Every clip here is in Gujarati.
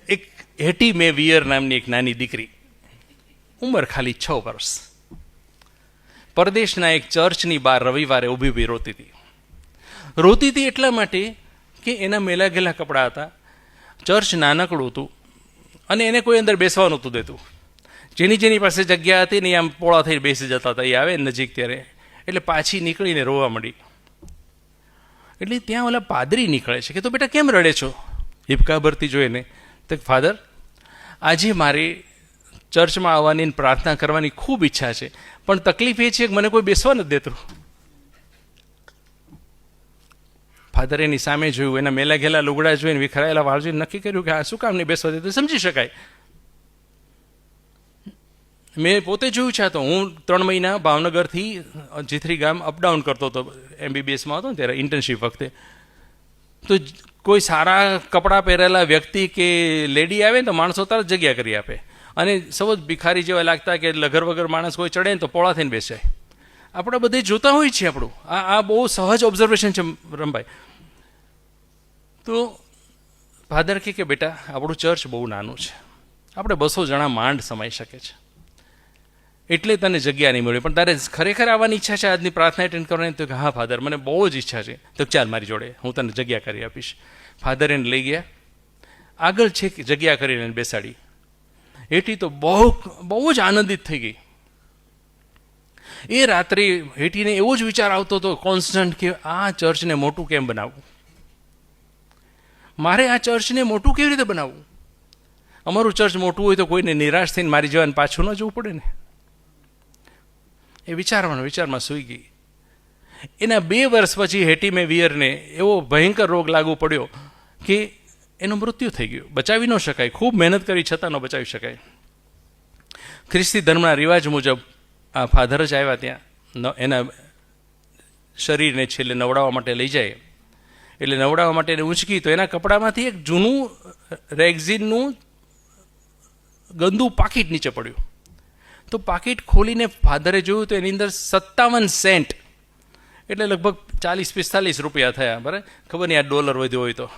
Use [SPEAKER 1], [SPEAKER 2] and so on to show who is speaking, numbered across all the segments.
[SPEAKER 1] એક હેટી મે વિયર નામની એક નાની દીકરી, ઉંમર ખાલી 6 વર્ષ, પરદેશના એક ચર્ચની બહાર રવિવારે ઊભી ઊભી રોતી હતી. રોતી હતી એટલા માટે કે એના મેલા ગેલા કપડાં હતા, ચર્ચ નાનકડું હતું અને એને કોઈ અંદર બેસવા નહોતું દેતું. જેની પાસે જગ્યા હતી ને આમ પોળા થઈને બેસી જતા હતા. એ આવે નજીક ત્યારે એટલે પાછી નીકળીને રોવા માંડી. એટલે ત્યાં ઓલા પાદરી નીકળે છે કે તો બેટા કેમ રડે છો, હિપકા ભરતી જોઈને. તો ફાધર, આજે મારી ચર્ચમાં આવવાની પ્રાર્થના કરવાની ખૂબ ઈચ્છા છે, પણ તકલીફ એ છે કે મને કોઈ બેસવા નથી દેતું. ફાધર એની સામે જોયું, એના મેલા ઘેલા લુગડા જોઈને, વિખરાયેલા વાળ જોઈને નક્કી કર્યું કે આ શું કામ નહીં બેસવા દેતું. સમજી શકાય. મેં પોતે જોયું છે. તો હું 3 મહિના ભાવનગરથી જીથરી ગામ અપડાઉન કરતો હતો, MBBSમાં હતો ને ત્યારે ઇન્ટર્નશીપ વખતે. તો કોઈ સારા કપડાં પહેરેલા વ્યક્તિ કે લેડી આવે ને તો માણસો તરત જગ્યા કરી આપે, અને સૌ ભિખારી જેવા લાગતા કે લગર વગર માણસ કોઈ ચડે ને તો પોળા થઈને બેસે. આપણે બધે જોતા હોઈએ છીએ. આપણું આ બહુ સહજ ઓબ્ઝર્વેશન છે રમભાઈ. તો ફાધર કે બેટા આપણું ચર્ચ બહુ નાનું છે, આપણે 200 જણા માંડ સમાઈ શકે છે, એટલે તને જગ્યા નહીં મળે, પણ તારે ખરેખર આવવાની ઈચ્છા છે આજની પ્રાર્થના એટેન્ડ કરવાની? તો કે હા ફાધર, મને બહુ જ ઈચ્છા છે. તો ચાલ મારી જોડે, હું તને જગ્યા કરી આપીશ. ફાધર એને લઈ ગયા, આગળ છે જગ્યા કરીને એને બેસાડી. હેટી તો બહુ જ આનંદિત થઈ ગઈ. એ રાત્રે હેટીને એવો જ વિચાર આવતો હતો કોન્સ્ટન્ટ કે આ ચર્ચને મોટું કેમ બનાવવું, મારે આ ચર્ચને મોટું કેવી રીતે બનાવવું. અમારું ચર્ચ મોટું હોય તો કોઈને નિરાશ થઈને મારી જવાને પાછું ન જવું પડે ને. એ વિચારમાં સૂઈ ગઈ. એના 2 વર્ષ પછી હેટી મે વિયરને એવો ભયંકર રોગ લાગુ પડ્યો કે એનું મૃત્યુ થઈ ગયું. બચાવી ન શકાય, ખૂબ મહેનત કરી છતાં ન બચાવી શકાય. ખ્રિસ્તી ધર્મના રિવાજ મુજબ આ ફાધર જ આવ્યા ત્યાં, એના શરીરને છેલ્લે નવડાવવા માટે લઈ જાય. એટલે નવડાવવા માટે એને ઊંચકી તો એના કપડામાંથી એક જૂનું રેક્ઝિનનું ગંદુ પાકીટ નીચે પડ્યું. તો પાકીટ ખોલીને ફાધરે જોયું તો એની અંદર 57 સેન્ટ, એટલે લગભગ 40-45 રૂપિયા થયા. બરાબર, ખબર નહીં આ ડોલર વધ્યો હોય તો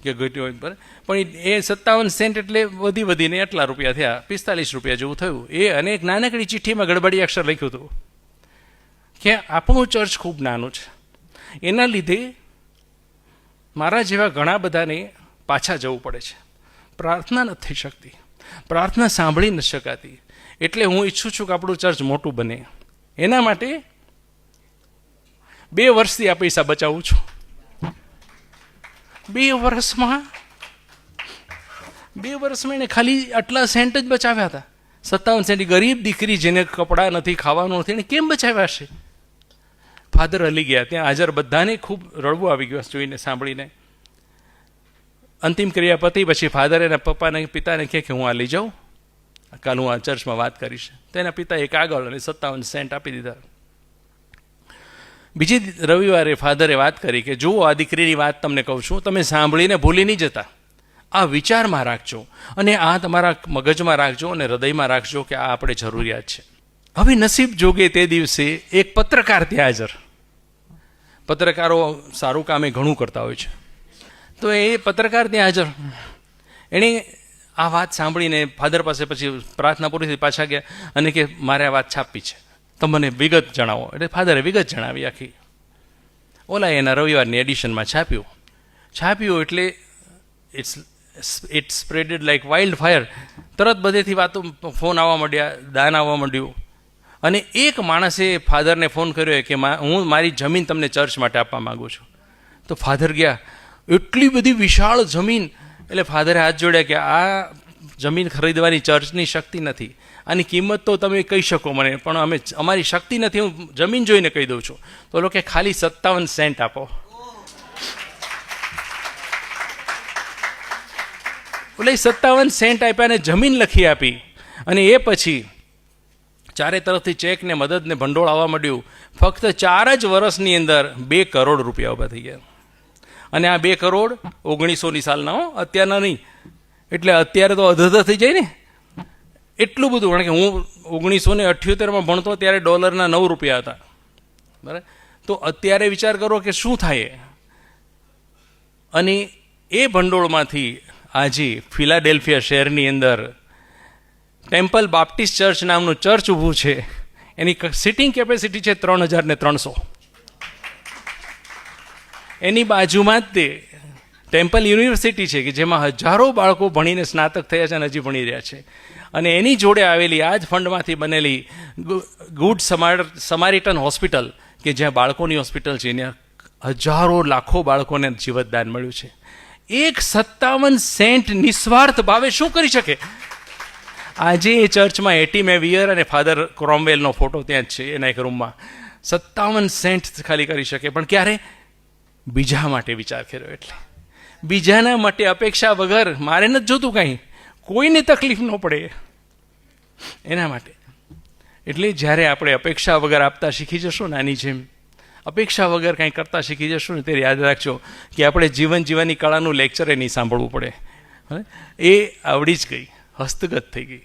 [SPEAKER 1] કે ઘટ્યો હોય, બરાબર, પણ એ 57 સેન્ટ એટલે વધીને એટલા રૂપિયા થયા, 45 રૂપિયા જેવું થયું. એ અને એક નાનકડી ચિઠ્ઠીમાં ગડબડી અક્ષર લખ્યું હતું કે આપણું ચર્ચ ખૂબ નાનું છે, એના લીધે મારા જેવા ઘણા બધાને પાછા જવું પડે છે, પ્રાર્થના નથી થઈ શકતી, પ્રાર્થના સાંભળી નથી શકાતી, એટલે હું ઈચ્છું છું કે આપણું ચર્ચ મોટું બને. એના માટે 2 વર્ષથી આ પૈસા બચાવું છું. 2 વર્ષમાં એને ખાલી આટલા સેન્ટ જ બચાવ્યા હતા. 57 સેન્ટ. ગરીબ દીકરી જેને કપડાં નથી, ખાવાનું નથી, એને કેમ બચાવ્યા હશે? ફાધર હલી ગયા. ત્યાં હાજર બધાને ખૂબ રડવું આવી ગયું જોઈને, સાંભળીને. અંતિમ ક્રિયા પતી પછી ફાધર એના પિતાને કહે કે હું આ લઈ જાઉં, કાલ હું આ ચર્ચમાં વાત કરીશ. તો એના પિતાએ કાગળ અને 57 સેન્ટ આપી દીધા. બીજી રવિવારે ફાધરે વાત કરી કે જુઓ, આ દીકરીની વાત તમને કહું છું, તમે સાંભળીને ભૂલી નહીં જતા, આ વિચારમાં રાખજો અને આ તમારા મગજમાં રાખજો અને હૃદયમાં રાખજો કે આ આપણે જરૂરિયાત છે. હવે નસીબ જોગે તે દિવસે એક પત્રકાર ત્યાં હાજર. પત્રકારો સારું કામ ઘણું કરતા હોય છે. તો એ પત્રકાર ત્યાં હાજર. એણે આ વાત સાંભળીને ફાધર પાસે પછી પ્રાર્થના પૂરી થઈ પાછા ગયા અને કે મારે આ વાત છાપવી છે, તમને વિગત જણાવો. એટલે ફાધરે વિગત જણાવી આખી. ઓલા એના રવિવારની એડિશનમાં છાપ્યું એટલે it spreaded like wild fire. તરત બધેથી વાતો, ફોન આવવા માંડ્યા, દાન આવવા માંડ્યું. અને એક માણસે ફાધરને ફોન કર્યો કે હું મારી જમીન તમને ચર્ચ માટે આપવા માગું છું. તો ફાધર ગયા, એટલી બધી વિશાળ જમીન. એટલે ફાધરે હાથ જોડ્યા કે આ જમીન ખરીદવાની ચર્ચની શક્તિ નથી, આની કિંમત તો તમે કહી શકો મને, પણ અમારી શક્તિ નથી, હું જમીન જોઈને કહી દઉં છું. તો લોકો ખાલી 57 સેન્ટ આપો. એટલે 57 સેન્ટ આપ્યા અને જમીન લખી આપી. અને એ પછી ચારે તરફથી ચેક ને મદદ ને ભંડોળ આવવા માંડ્યું. ફક્ત 4 જ વર્ષની અંદર 2 કરોડ રૂપિયા ઊભા થઈ ગયા. અને આ 2 કરોડ 1900ની સાલના, અત્યારના નહીં. એટલે અત્યારે તો અધધ થઈ જાય ને, એટલું બધું. કારણ કે હું 1978માં ભણતો ત્યારે ડોલરના 9 રૂપિયા હતા. બરાબર, તો અત્યારે વિચાર કરો કે શું થાય. અને એ ભંડોળમાંથી આજે ફિલાડેલ્ફિયા શહેરની અંદર ટેમ્પલ બાપ્ટિસ્ટ ચર્ચ નામનું ચર્ચ ઊભું છે. એની સિટિંગ કેપેસિટી છે 3,300. એની બાજુમાં જ તે ટેમ્પલ યુનિવર્સિટી છે કે જેમાં હજારો બાળકો ભણીને સ્નાતક થયા છે અને હજી ભણી રહ્યા છે. અને એની જોડે આવેલી આ જ ફંડમાંથી બનેલી ગુડ સમારિટન હોસ્પિટલ કે જ્યાં બાળકોની હોસ્પિટલ છે, એને હજારો લાખો બાળકોને જીવતદાન મળ્યું છે. 57 સેન્ટ નિસ્વાર્થ ભાવે શું કરી શકે? આજે એ ચર્ચમાં એટી મેવિયર અને ફાધર ક્રોમવેલનો ફોટો ત્યાં જ છે એના એક રૂમમાં. 57 સેન્ટ ખાલી કરી શકે, પણ ક્યારે? બીજા માટે વિચાર કર્યો. એટલે બીજાના માટે અપેક્ષા વગર, મારે નથી જોતું કાંઈ, કોઈને તકલીફ ન પડે એના માટે. એટલે જ્યારે આપણે અપેક્ષા વગર આપતા શીખી જશું ને, આની જેમ અપેક્ષા વગર કંઈ કરતા શીખી જશું ને, ત્યારે યાદ રાખજો કે આપણે જીવન જીવવાની કળાનું લેક્ચર એ નહીં સાંભળવું પડે. એ આવડી જ ગઈ, હસ્તગત થઈ ગઈ.